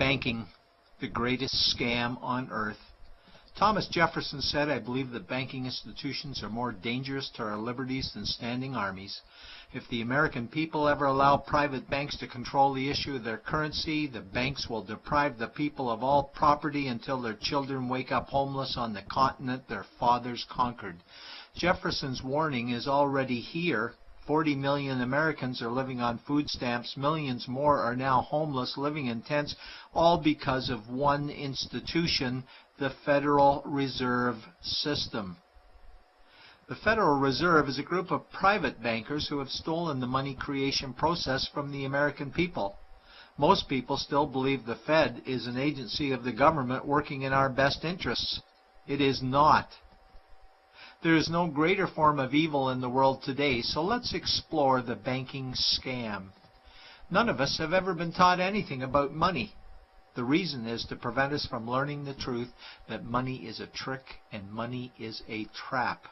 banking the greatest scam on earth? Thomas Jefferson said, "I believe that banking institutions are more dangerous to our liberties than standing armies. If the American people ever allow private banks to control the issue of their currency, the banks will deprive the people of all property until their children wake up homeless on the continent their fathers conquered." Jefferson's warning is already here. 40 million Americans are living on food stamps. Millions more are now homeless, living in tents, all because of one institution, the Federal Reserve System. The Federal Reserve is a group of private bankers who have stolen the money creation process from the American people. Most people still believe the Fed is an agency of the government working in our best interests. It is not. There is no greater form of evil in the world today, so let's explore the banking scam. None of us have ever been taught anything about money. The reason is to prevent us from learning the truth that money is a trick and money is a trap.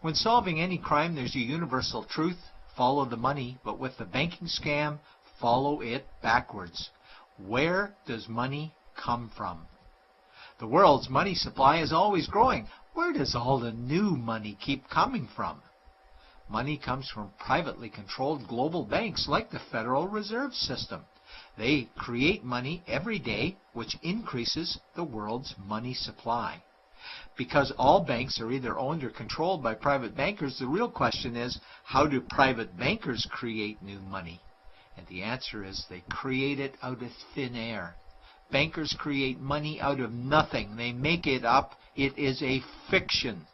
When solving any crime, there's a universal truth: follow the money, but with the banking scam, follow it backwards. Where does money come from? The world's money supply is always growing. Where does all the new money keep coming from? Money comes from privately controlled global banks like the Federal Reserve System. They create money every day, which increases the world's money supply. Because all banks are either owned or controlled by private bankers, the real question is, how do private bankers create new money? And the answer is they create it out of thin air. Bankers create money out of nothing. They make it up. It is a fiction.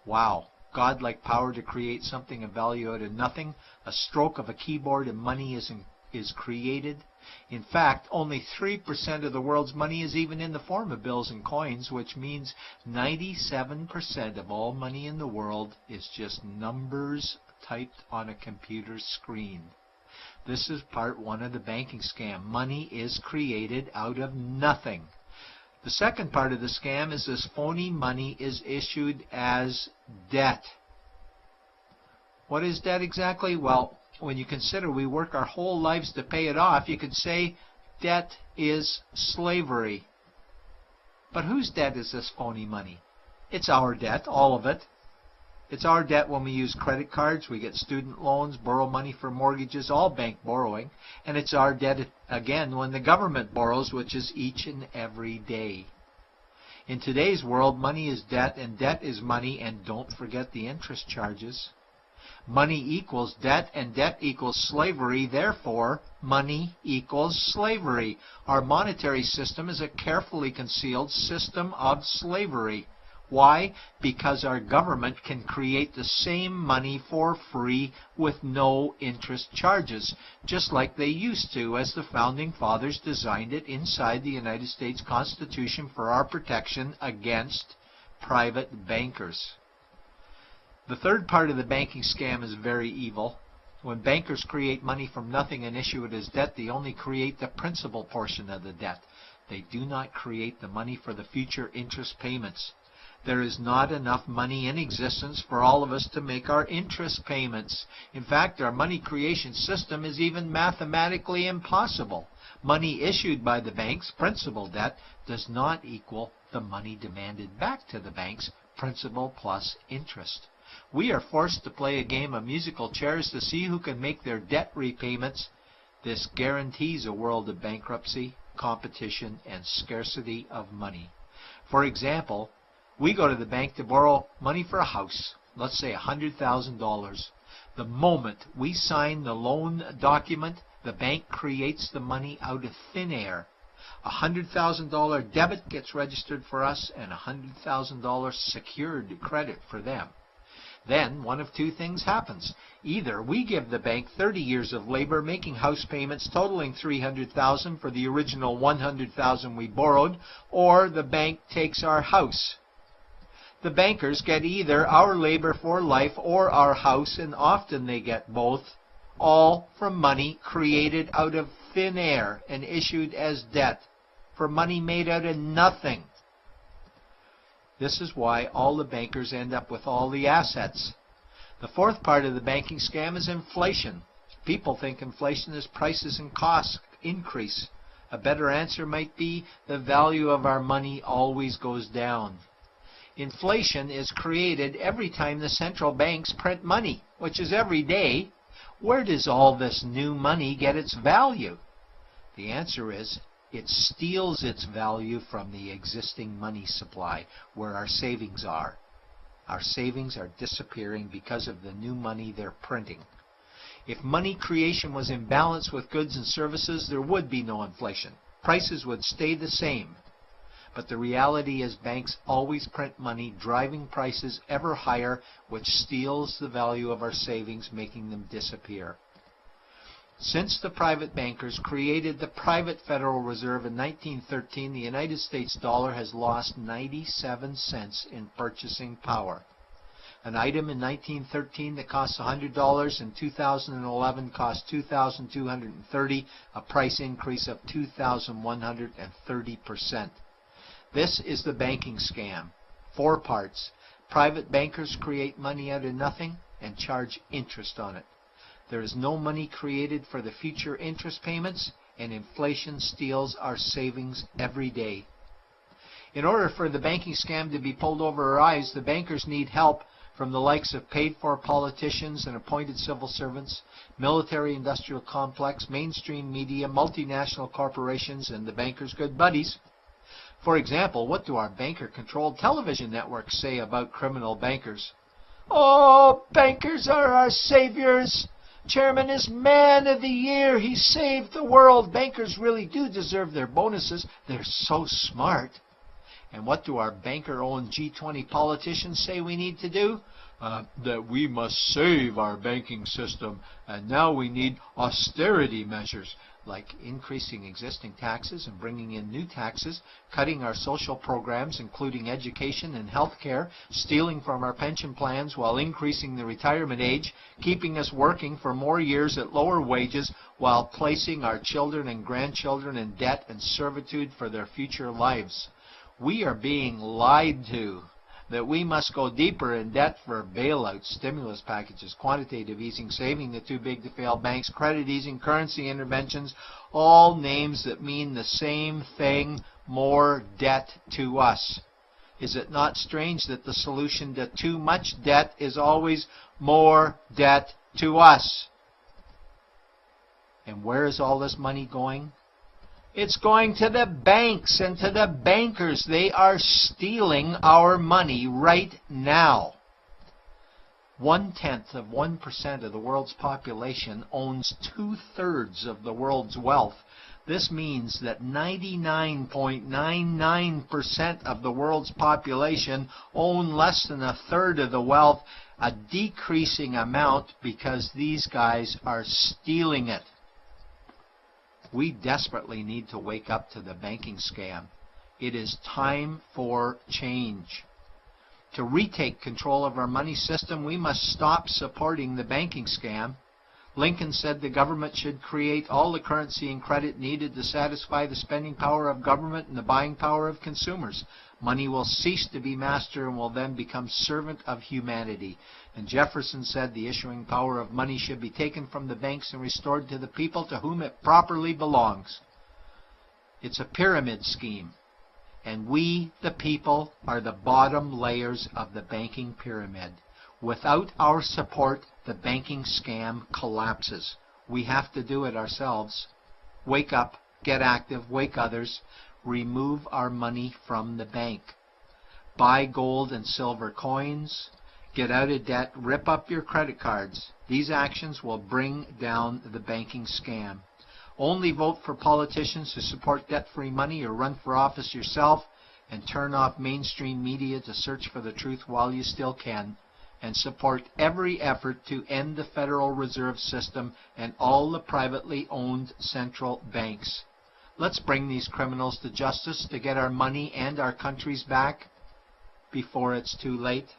Wow. Godlike power to create something of value out of nothing. A stroke of a keyboard and money is created. In fact, only 3% of the world's money is even in the form of bills and coins, which means 97% of all money in the world is just numbers typed on a computer screen. This is part one of the banking scam. Money is created out of nothing. The second part of the scam is this phony money is issued as debt. What is debt exactly? Well, when you consider we work our whole lives to pay it off, you could say debt is slavery. But whose debt is this phony money? It's our debt, all of it. It's our debt when we use credit cards, we get student loans, borrow money for mortgages, all bank borrowing. And it's our debt again when the government borrows, which is each and every day. In today's world, money is debt and debt is money, and don't forget the interest charges. Money equals debt and debt equals slavery, therefore money equals slavery. Our monetary system is a carefully concealed system of slavery. Why? Because our government can create the same money for free with no interest charges, just like they used to, as the Founding Fathers designed it inside the United States Constitution for our protection against private bankers. The third part of the banking scam is very evil. When bankers create money from nothing and issue it as debt, they only create the principal portion of the debt. They do not create the money for the future interest payments. There is not enough money in existence for all of us to make our interest payments. In fact, our money creation system is even mathematically impossible. Money issued by the banks, principal debt, does not equal the money demanded back to the banks, principal plus interest. We are forced to play a game of musical chairs to see who can make their debt repayments. This guarantees a world of bankruptcy, competition, and scarcity of money. For example, we go to the bank to borrow money for a house, let's say $100,000. The moment we sign the loan document, the bank creates the money out of thin air. A $100,000 debit gets registered for us and a $100,000 secured credit for them. Then one of two things happens. Either we give the bank 30 years of labor making house payments totaling $300,000 for the original $100,000 we borrowed, or the bank takes our house. The bankers get either our labor for life or our house, and often they get both, all from money created out of thin air and issued as debt, for money made out of nothing. This is why all the bankers end up with all the assets. The fourth part of the banking scam is inflation. People think inflation is prices and costs increase. A better answer might be the value of our money always goes down. Inflation is created every time the central banks print money, which is every day. Where does all this new money get its value? The answer is it steals its value from the existing money supply, where our savings are. Our savings are disappearing because of the new money they're printing. If money creation was in balance with goods and services, there would be no inflation. Prices would stay the same. But the reality is banks always print money, driving prices ever higher, which steals the value of our savings, making them disappear. Since the private bankers created the private Federal Reserve in 1913, the United States dollar has lost 97 cents in purchasing power. An item in 1913 that cost $100 in 2011 cost $2,230, a price increase of 2,130%. This is the banking scam. 4 parts. Private bankers create money out of nothing and charge interest on it. There is no money created for the future interest payments, and inflation steals our savings every day. In order for the banking scam to be pulled over our eyes, the bankers need help from the likes of paid-for politicians and appointed civil servants, military-industrial complex, mainstream media, multinational corporations, and the bankers' good buddies. For example, what do our banker-controlled television networks say about criminal bankers? "Oh, bankers are our saviors. Chairman is man of the year. He saved the world. Bankers really do deserve their bonuses. They're so smart." And what do our banker-owned G20 politicians say we need to do? That we must save our banking system, and now we need austerity measures, like increasing existing taxes and bringing in new taxes, cutting our social programs, including education and health care, stealing from our pension plans while increasing the retirement age, keeping us working for more years at lower wages while placing our children and grandchildren in debt and servitude for their future lives. We are being lied to that we must go deeper in debt for bailouts, stimulus packages, quantitative easing, saving the too big to fail banks, credit easing, currency interventions, all names that mean the same thing, more debt to us. Is it not strange that the solution to too much debt is always more debt to us? And where is all this money going? It's going to the banks and to the bankers. They are stealing our money right now. 0.1% of the world's population owns 2/3 of the world's wealth. This means that 99.99% of the world's population own less than 1/3 of the wealth, a decreasing amount because these guys are stealing it. We desperately need to wake up to the banking scam. It is time for change. To retake control of our money system, we must stop supporting the banking scam. Lincoln said the government should create all the currency and credit needed to satisfy the spending power of government and the buying power of consumers. Money will cease to be master and will then become servant of humanity. And Jefferson said the issuing power of money should be taken from the banks and restored to the people to whom it properly belongs. It's a pyramid scheme. And we, the people, are the bottom layers of the banking pyramid. Without our support, the banking scam collapses. We have to do it ourselves. Wake up, get active, wake others, remove our money from the bank. Buy gold and silver coins, get out of debt, rip up your credit cards. These actions will bring down the banking scam. Only vote for politicians who support debt-free money, or run for office yourself, and turn off mainstream media to search for the truth while you still can. And support every effort to end the Federal Reserve System and all the privately owned central banks. Let's bring these criminals to justice to get our money and our countries back before it's too late.